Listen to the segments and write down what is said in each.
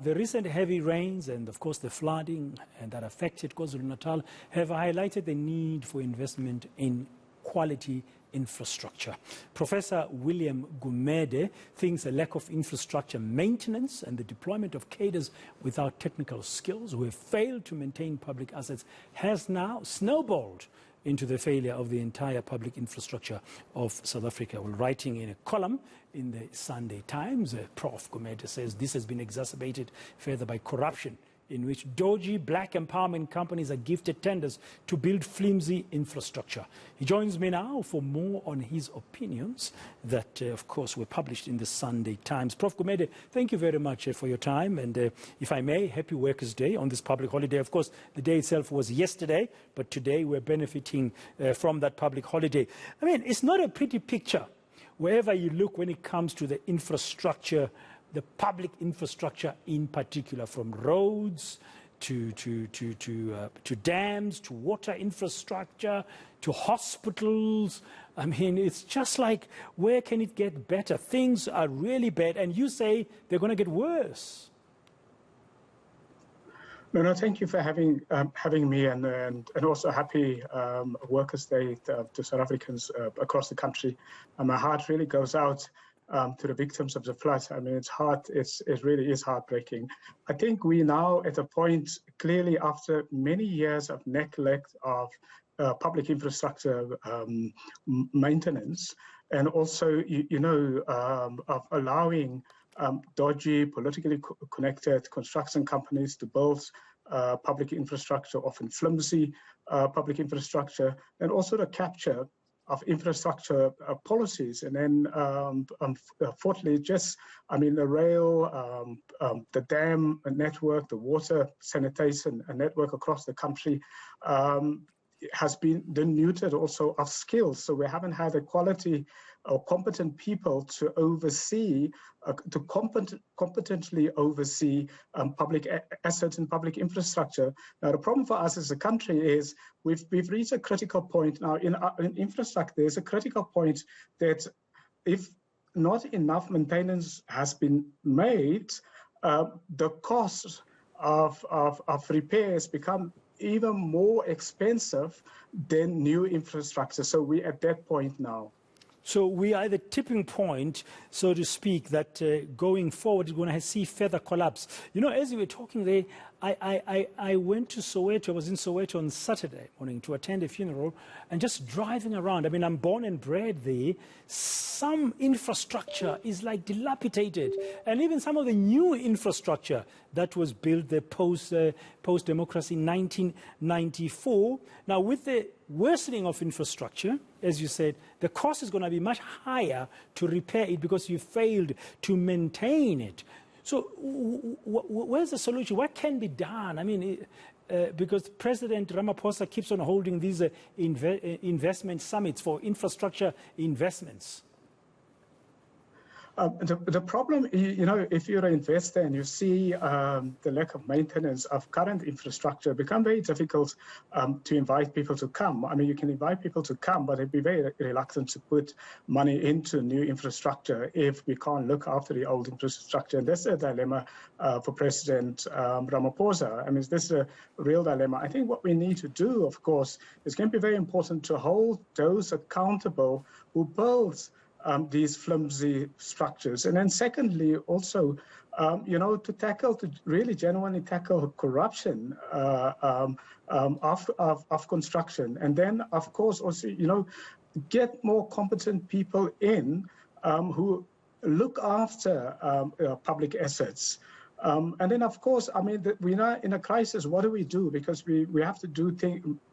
the recent heavy rains and, of course, the flooding that affected KwaZulu-Natal have highlighted the need for investment in quality infrastructure. Professor William Gumede thinks a lack of infrastructure maintenance and the deployment of cadres without technical skills who have failed to maintain public assets has now snowballed into the failure of the entire public infrastructure of South Africa. Well, writing in a column in the Sunday Times, Prof. Gumede says this has been exacerbated further by corruption, in which dodgy black empowerment companies are gifted tenders to build flimsy infrastructure. He joins me now for more on his opinions that, of course, were published in the Sunday Times. Prof. Gumede, thank you very much for your time. And if I may, happy Workers' Day on this public holiday. Of course, the day itself was yesterday, but today we're benefiting from that public holiday. I mean, it's not a pretty picture wherever you look when it comes to the infrastructure, the public infrastructure in particular, from roads to dams, to water infrastructure, to hospitals. I mean, it's just like, where can it get better? Things are really bad, and you say they're going to get worse. No, thank you for having me, and also happy Workers' Day to South Africans across the country. And my heart really goes out to the victims of the floods. I mean, it's hard. It really is heartbreaking. I think we now at a point, clearly after many years of neglect of public infrastructure maintenance, and also, of allowing dodgy, politically connected construction companies to build public infrastructure, often flimsy public infrastructure, and also the capture of infrastructure policies. And then, fourthly, the rail, the dam network, the water sanitation network across the country has been denuded also of skills. So we haven't had a quality or competent people to oversee, competently oversee public assets and public infrastructure. Now, the problem for us as a country is we've reached a critical point now in infrastructure. There's a critical point that if not enough maintenance has been made, the cost of repairs become even more expensive than new infrastructure. So we're at that point now. So we are at the tipping point, so to speak, that going forward, we're going to see further collapse. You know, as you were talking there, I went to Soweto. I was in Soweto on Saturday morning to attend a funeral, and just driving around. I mean, I'm born and bred there. Some infrastructure is like dilapidated, and even some of the new infrastructure that was built the post-democracy in 1994. Now, with the worsening of infrastructure, as you said, the cost is going to be much higher to repair it because you failed to maintain it. So where's the solution? What can be done? I mean, because President Ramaphosa keeps on holding these investment summits for infrastructure investments. The problem, if you're an investor and you see the lack of maintenance of current infrastructure, become very difficult to invite people to come. I mean, you can invite people to come, but they'd be very reluctant to put money into new infrastructure if we can't look after the old infrastructure. And that's a dilemma for President Ramaphosa. I mean, this is a real dilemma. I think what we need to do, of course, is going to be very important to hold those accountable who build these flimsy structures. And then secondly, also, to really genuinely tackle corruption of construction. And then, of course, also, get more competent people in who look after public assets. And then, of course, I mean, we're not in a crisis. What do we do? Because we have to do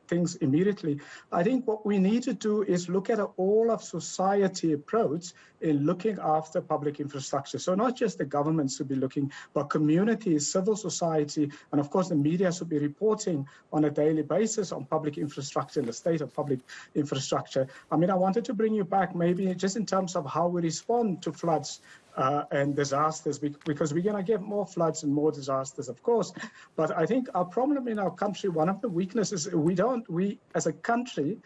things immediately. I think what we need to do is look at an all-of-society approach in looking after public infrastructure. So not just the governments should be looking, but communities, civil society, and of course the media should be reporting on a daily basis on public infrastructure and the state of public infrastructure. I mean, I wanted to bring you back maybe just in terms of how we respond to floods and disasters, because we're going to get more floods and more disasters, of course. But I think our problem in our country, one of the weaknesses, we as a country,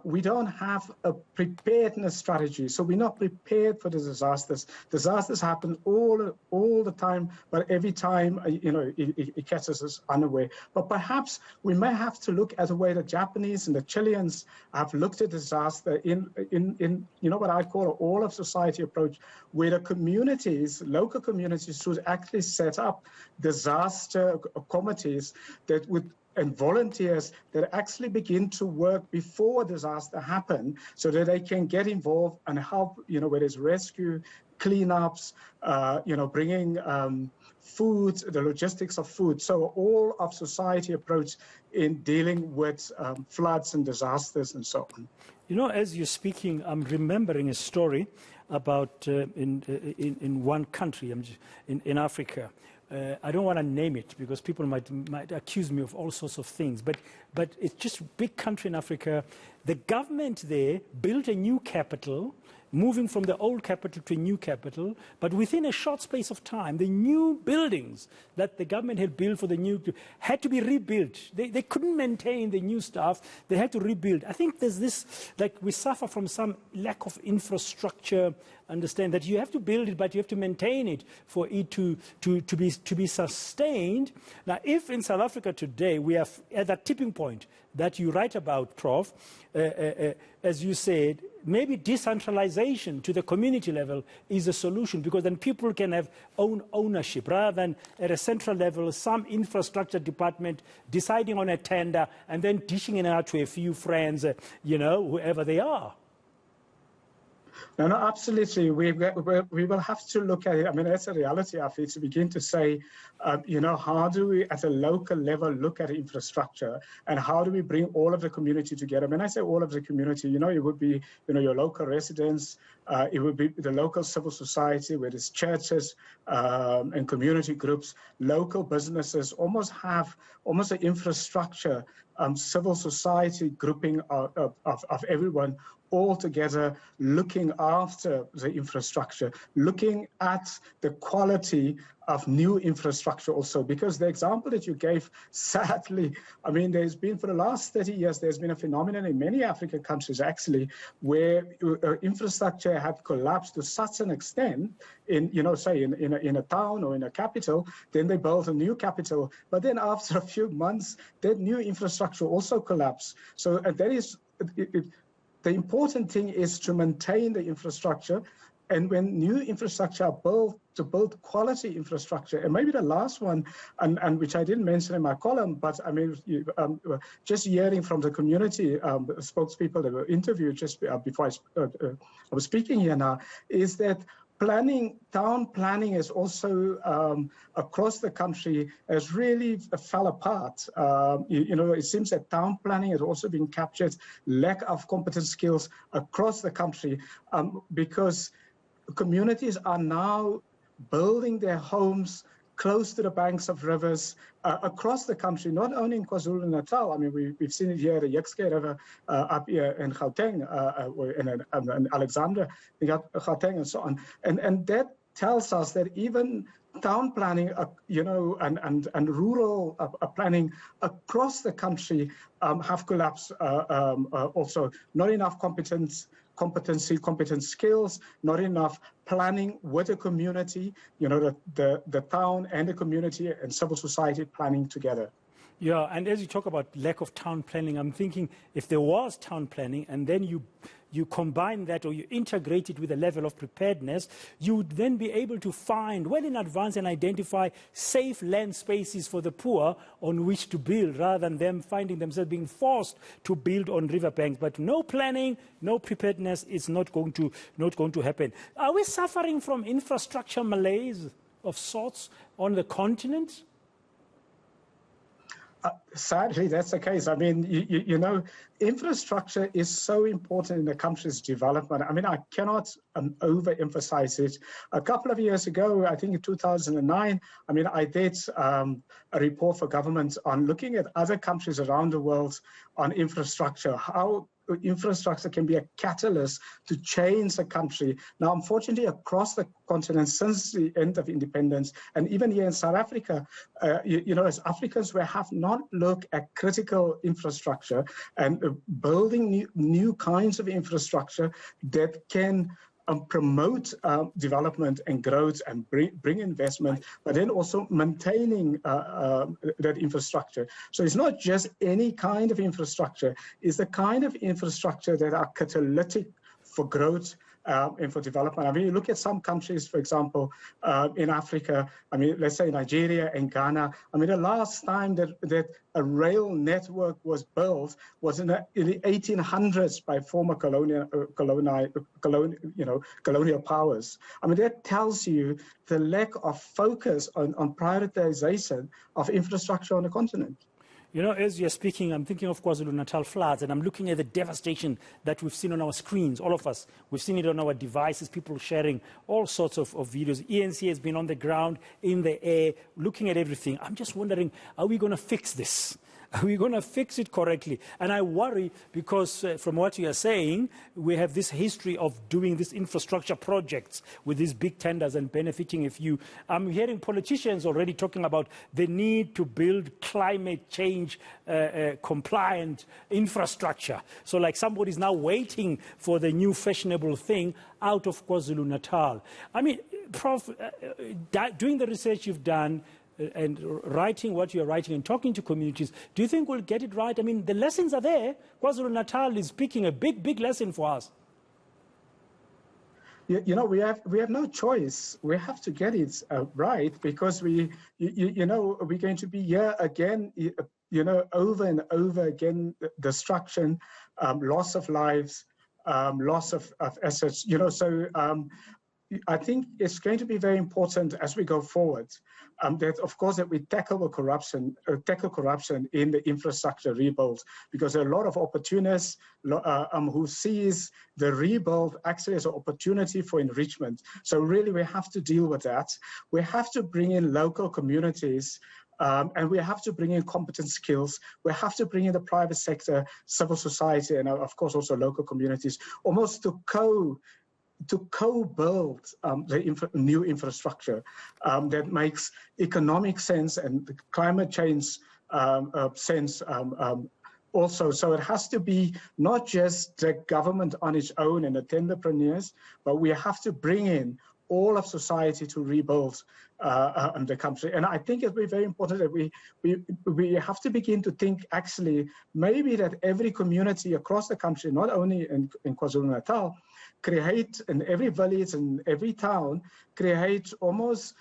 we don't have a preparedness strategy. So we're not prepared for the disasters. Disasters happen all the time, but every time, it catches us unaware. But perhaps we may have to look at the way the Japanese and the Chileans have looked at disaster in what I call an all of society approach, where the communities, local communities, should actually set up disaster committees that would, and volunteers that actually begin to work before disaster happen, so that they can get involved and help, whether it's rescue, cleanups, bringing food, the logistics of food. So all of society approach in dealing with floods and disasters and so on. As you're speaking, I'm remembering a story about in one country in Africa. I don't want to name it because people might accuse me of all sorts of things, but it's just a big country in Africa. The government there built a new capital, moving from the old capital to a new capital, but within a short space of time, the new buildings that the government had built for the new had to be rebuilt. They couldn't maintain the new stuff. They had to rebuild. I think there's this, like, we suffer from some lack of infrastructure. Understand that you have to build it, but you have to maintain it for it to be sustained. Now, if in South Africa today we are at that tipping point that you write about, Prof, as you said, maybe decentralization to the community level is a solution, because then people can have ownership rather than at a central level, some infrastructure department deciding on a tender and then dishing it out to a few friends, whoever they are. No, absolutely. We will have to look at it. I mean, that's a reality of it, to begin to say, how do we at a local level look at infrastructure, and how do we bring all of the community together? When I say all of the community, it would be, your local residents, it would be the local civil society, where there's churches and community groups, local businesses, almost an infrastructure, civil society grouping of everyone, all together, looking after the infrastructure, looking at the quality of new infrastructure also, because the example that you gave, sadly, I mean, there's been, for the last 30 years, there's been a phenomenon in many African countries, actually, where infrastructure had collapsed to such an extent in, say, in a town or in a capital, then they built a new capital, but then after a few months, that new infrastructure also collapsed. So that is, the important thing is to maintain the infrastructure, and when new infrastructure are built, to build quality infrastructure. And maybe the last one, and which I didn't mention in my column, but I mean, just hearing from the community spokespeople that were interviewed just before I was speaking here now, is that town planning is also across the country has really fell apart. It seems that town planning has also been captured, lack of competent skills across the country, because communities are now building their homes close to the banks of rivers across the country, not only in KwaZulu-Natal. I mean, we've seen it here, the Yexke River up here in Gauteng, in Alexandra, in Gauteng, and so on. And that tells us that even town planning, and rural planning across the country have collapsed also. Not enough competent skills, not enough planning with the community, the town and the community and civil society planning together. Yeah, and as you talk about lack of town planning, I'm thinking if there was town planning and then you combine that or you integrate it with a level of preparedness, you would then be able to find well in advance and identify safe land spaces for the poor on which to build, rather than them finding themselves being forced to build on riverbanks. But no planning, no preparedness is not going to happen. Are we suffering from infrastructure malaise of sorts on the continent? Sadly, that's the case. I mean, infrastructure is so important in the country's development. I mean, I cannot overemphasize it. A couple of years ago, I think in 2009, I mean, I did a report for government on looking at other countries around the world on infrastructure, how infrastructure can be a catalyst to change the country. Now, unfortunately, across the continent since the end of independence, and even here in South Africa, as Africans, we have not looked at critical infrastructure and building new kinds of infrastructure that can promote development and growth and bring investment, but then also maintaining that infrastructure. So it's not just any kind of infrastructure, it's the kind of infrastructure that are catalytic for growth and for development. I mean, you look at some countries, for example, in Africa, I mean, let's say Nigeria and Ghana. I mean, the last time that a rail network was built was in the 1800s by former colonial powers. I mean, that tells you the lack of focus on prioritization of infrastructure on the continent. You know, as you're speaking, I'm thinking of KwaZulu-Natal floods, and I'm looking at the devastation that we've seen on our screens, all of us. We've seen it on our devices, people sharing all sorts of videos. eNCA has been on the ground, in the air, looking at everything. I'm just wondering, are we going to fix this? Are we going to fix it correctly? And I worry because from what you are saying, we have this history of doing these infrastructure projects with these big tenders and benefiting a few. I'm hearing politicians already talking about the need to build climate change compliant infrastructure. So like somebody's now waiting for the new fashionable thing out of KwaZulu-Natal. I mean, Prof, doing the research you've done, and writing what you're writing and talking to communities, do you think we'll get it right? I mean, the lessons are there. KwaZulu-Natal is speaking a big lesson for us. You know, we have no choice. We have to get it right because we're going to be here again, over and over again, destruction, loss of lives, loss of assets, so I think it's going to be very important as we go forward that, of course, that we tackle corruption in the infrastructure rebuild, because there are a lot of opportunists who sees the rebuild actually as an opportunity for enrichment. So really, we have to deal with that. We have to bring in local communities. And we have to bring in competent skills. We have to bring in the private sector, civil society, and of course also local communities, almost to co-build the new infrastructure that makes economic sense and climate change sense also. So it has to be not just the government on its own and the tenderpreneurs, but we have to bring in all of society to rebuild the country. And I think it'll be very important that we have to begin to think actually maybe that every community across the country, not only in KwaZulu-Natal, create in every village and every town, create almost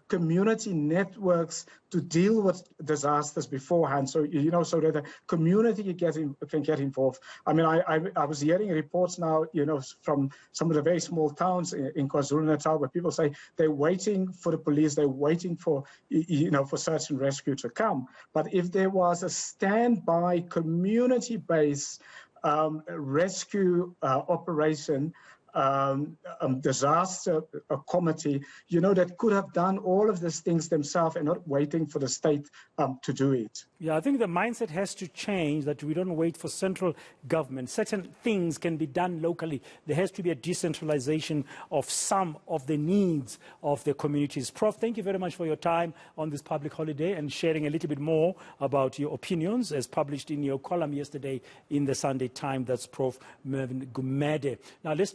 community networks to deal with disasters beforehand. So, so that the community can get involved. I mean, I was hearing reports now, from some of the very small towns in KwaZulu-Natal where people say they're waiting for the police, they're waiting for, for search and rescue to come. But if there was a standby community-based rescue operation, disaster committee, that could have done all of these things themselves and not waiting for the state to do it. Yeah, I think the mindset has to change, that we don't wait for central government. Certain things can be done locally. There has to be a decentralization of some of the needs of the communities. Prof, thank you very much for your time on this public holiday and sharing a little bit more about your opinions as published in your column yesterday in the Sunday Times. That's Prof. William Gumede. Now let's